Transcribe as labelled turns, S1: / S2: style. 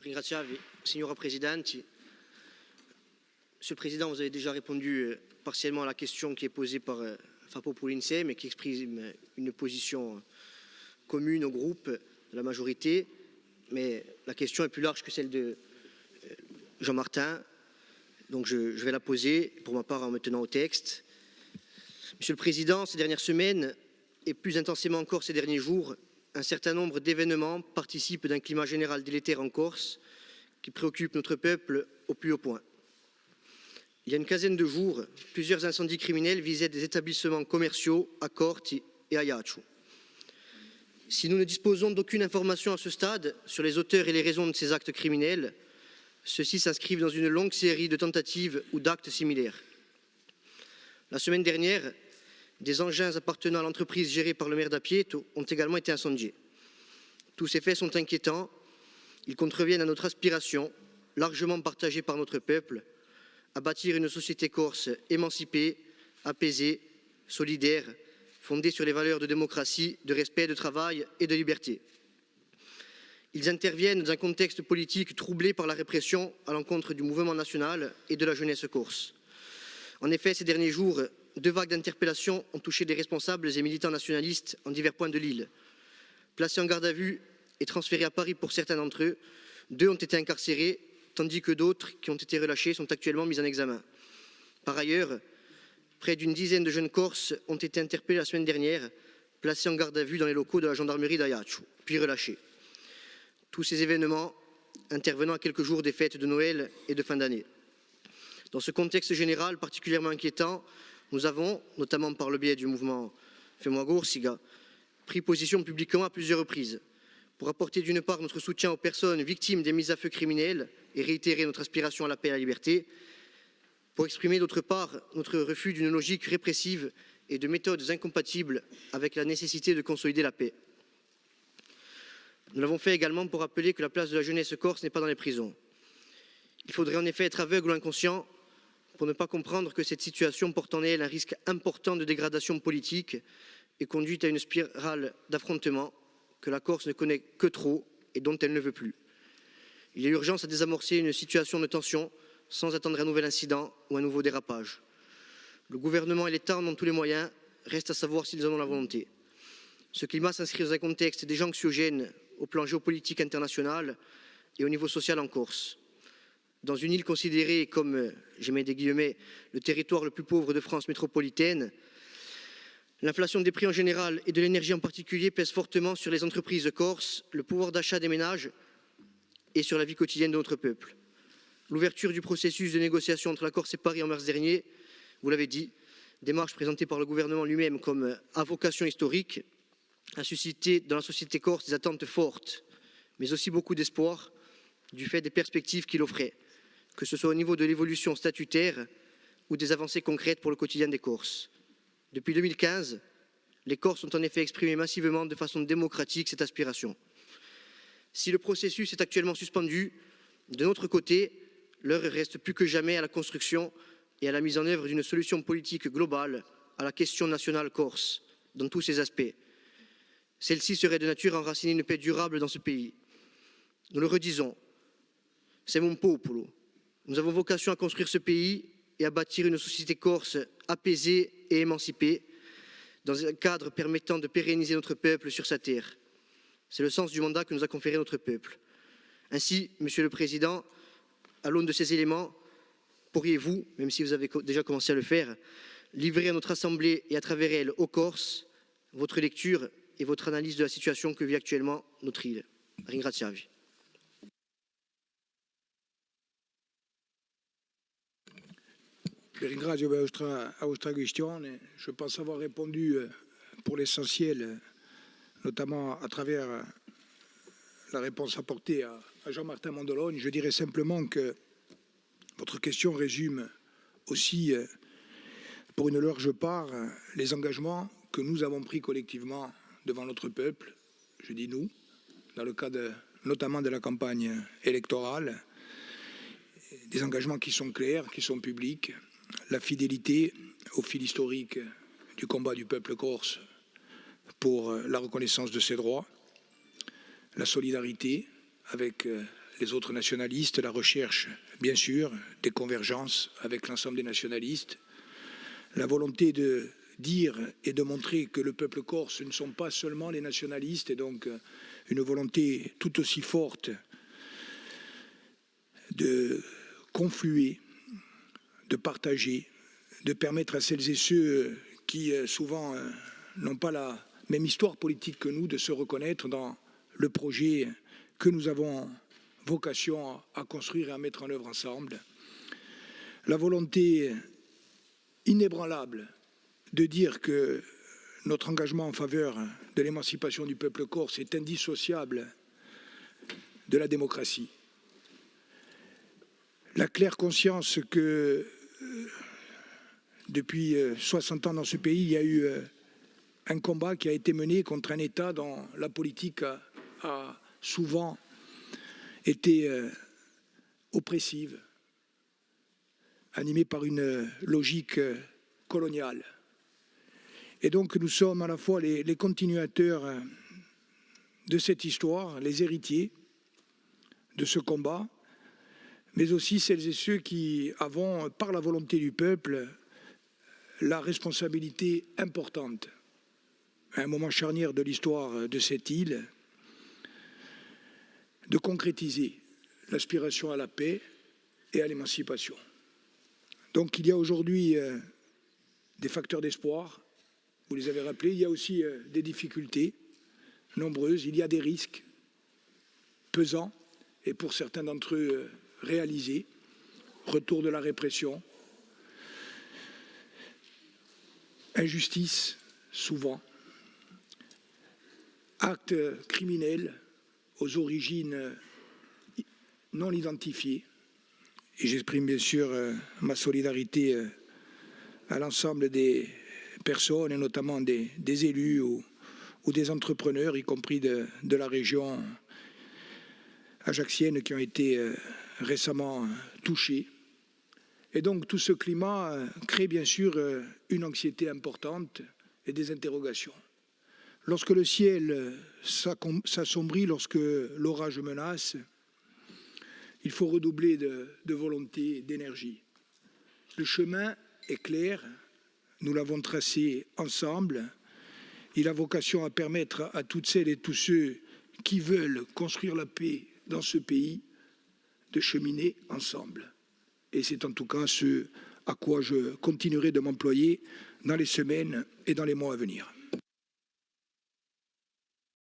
S1: Ringraziarvi, Signora Presidente. Monsieur le Président, vous avez déjà répondu partiellement à la question qui est posée par Fapo Poulinsem et qui exprime une position commune au groupe de la majorité. Mais la question est plus large que celle de Jean-Martin. Donc je vais la poser pour ma part en me tenant au texte. Monsieur le Président, ces dernières semaines, et plus intensément encore ces derniers jours, un certain nombre d'événements participent d'un climat général délétère en Corse qui préoccupe notre peuple au plus haut point. Il y a une quinzaine de jours, plusieurs incendies criminels visaient des établissements commerciaux à Corti et à Ajaccio. Si nous ne disposons d'aucune information à ce stade sur les auteurs et les raisons de ces actes criminels, ceux-ci s'inscrivent dans une longue série de tentatives ou d'actes similaires. La semaine dernière, des engins appartenant à l'entreprise gérée par le maire d'Apieto ont également été incendiés. Tous ces faits sont inquiétants. Ils contreviennent à notre aspiration, largement partagée par notre peuple, à bâtir une société corse émancipée, apaisée, solidaire, fondée sur les valeurs de démocratie, de respect, de travail et de liberté. Ils interviennent dans un contexte politique troublé par la répression à l'encontre du mouvement national et de la jeunesse corse. En effet, ces derniers jours, 2 vagues d'interpellations ont touché des responsables et militants nationalistes en divers points de l'île. Placés en garde à vue et transférés à Paris pour certains d'entre eux, 2 ont été incarcérés, tandis que d'autres qui ont été relâchés sont actuellement mis en examen. Par ailleurs, près d'une dizaine de jeunes Corses ont été interpellés la semaine dernière, placés en garde à vue dans les locaux de la gendarmerie d'Ajaccio, puis relâchés. Tous ces événements intervenant à quelques jours des fêtes de Noël et de fin d'année. Dans ce contexte général particulièrement inquiétant, nous avons, notamment par le biais du mouvement Fais-moi Gorsiga, pris position publiquement à plusieurs reprises pour apporter d'une part notre soutien aux personnes victimes des mises à feu criminelles et réitérer notre aspiration à la paix et à la liberté, pour exprimer d'autre part notre refus d'une logique répressive et de méthodes incompatibles avec la nécessité de consolider la paix. Nous l'avons fait également pour rappeler que la place de la jeunesse corse n'est pas dans les prisons. Il faudrait en effet être aveugle ou inconscient pour ne pas comprendre que cette situation porte en elle un risque important de dégradation politique et conduit à une spirale d'affrontement que la Corse ne connaît que trop et dont elle ne veut plus. Il y a urgence à désamorcer une situation de tension sans attendre un nouvel incident ou un nouveau dérapage. Le gouvernement et l'État en ont tous les moyens, reste à savoir s'ils en ont la volonté. Ce climat s'inscrit dans un contexte déjà anxiogène au plan géopolitique international et au niveau social en Corse. Dans une île considérée comme, je mets des guillemets, le territoire le plus pauvre de France métropolitaine, l'inflation des prix en général et de l'énergie en particulier pèse fortement sur les entreprises corses, le pouvoir d'achat des ménages et sur la vie quotidienne de notre peuple. L'ouverture du processus de négociation entre la Corse et Paris en mars dernier, vous l'avez dit, démarche présentée par le gouvernement lui-même comme à vocation historique, a suscité dans la société corse des attentes fortes, mais aussi beaucoup d'espoir du fait des perspectives qu'il offrait, que ce soit au niveau de l'évolution statutaire ou des avancées concrètes pour le quotidien des Corses. Depuis 2015, les Corses ont en effet exprimé massivement de façon démocratique cette aspiration. Si le processus est actuellement suspendu, de notre côté, l'heure reste plus que jamais à la construction et à la mise en œuvre d'une solution politique globale à la question nationale corse, dans tous ses aspects. Celle-ci serait de nature à enraciner une paix durable dans ce pays. Nous le redisons, c'est mon popolo. Nous avons vocation à construire ce pays et à bâtir une société corse apaisée et émancipée, dans un cadre permettant de pérenniser notre peuple sur sa terre. C'est le sens du mandat que nous a conféré notre peuple. Ainsi, Monsieur le Président, à l'aune de ces éléments, pourriez-vous, même si vous avez déjà commencé à le faire, livrer à notre Assemblée et à travers elle aux Corses votre lecture et votre analyse de la situation que vit actuellement notre île. Ringraziarvi.
S2: Ringrazio per la vostra questione. Je pense avoir répondu pour l'essentiel, notamment à travers la réponse apportée à Jean-Martin Mondologne. Je dirais simplement que votre question résume aussi, pour une large part, les engagements que nous avons pris collectivement devant notre peuple, je dis nous, dans le cadre notamment de la campagne électorale, des engagements qui sont clairs, qui sont publics, la fidélité au fil historique du combat du peuple corse pour la reconnaissance de ses droits, la solidarité avec les autres nationalistes, la recherche, bien sûr, des convergences avec l'ensemble des nationalistes, la volonté de dire et de montrer que le peuple corse ne sont pas seulement les nationalistes, et donc une volonté tout aussi forte de confluer, de partager, de permettre à celles et ceux qui souvent n'ont pas la même histoire politique que nous de se reconnaître dans le projet que nous avons vocation à construire et à mettre en œuvre ensemble. La volonté inébranlable de dire que notre engagement en faveur de l'émancipation du peuple corse est indissociable de la démocratie. La claire conscience que depuis 60 ans dans ce pays, il y a eu un combat qui a été mené contre un État dont la politique a souvent été oppressive, animée par une logique coloniale. Et donc nous sommes à la fois les continuateurs de cette histoire, les héritiers de ce combat, mais aussi celles et ceux qui avons, par la volonté du peuple, la responsabilité importante, à un moment charnière de l'histoire de cette île, de concrétiser l'aspiration à la paix et à l'émancipation. Donc il y a aujourd'hui des facteurs d'espoir, vous les avez rappelés, il y a aussi des difficultés nombreuses, il y a des risques pesants et pour certains d'entre eux réalisés, retour de la répression, injustice souvent, actes criminels aux origines non identifiées. Et j'exprime bien sûr ma solidarité à l'ensemble des personnes, et notamment des élus ou des entrepreneurs, y compris de la région ajaxienne, qui ont été récemment touchés. Et donc tout ce climat crée bien sûr une anxiété importante et des interrogations. Lorsque le ciel s'assombrit, lorsque l'orage menace, il faut redoubler de volonté, d'énergie. Le chemin est clair, nous l'avons tracé ensemble. Il a vocation à permettre à toutes celles et tous ceux qui veulent construire la paix dans ce pays de cheminer ensemble. Et c'est en tout cas ce à quoi je continuerai de m'employer dans les semaines et dans les mois à venir.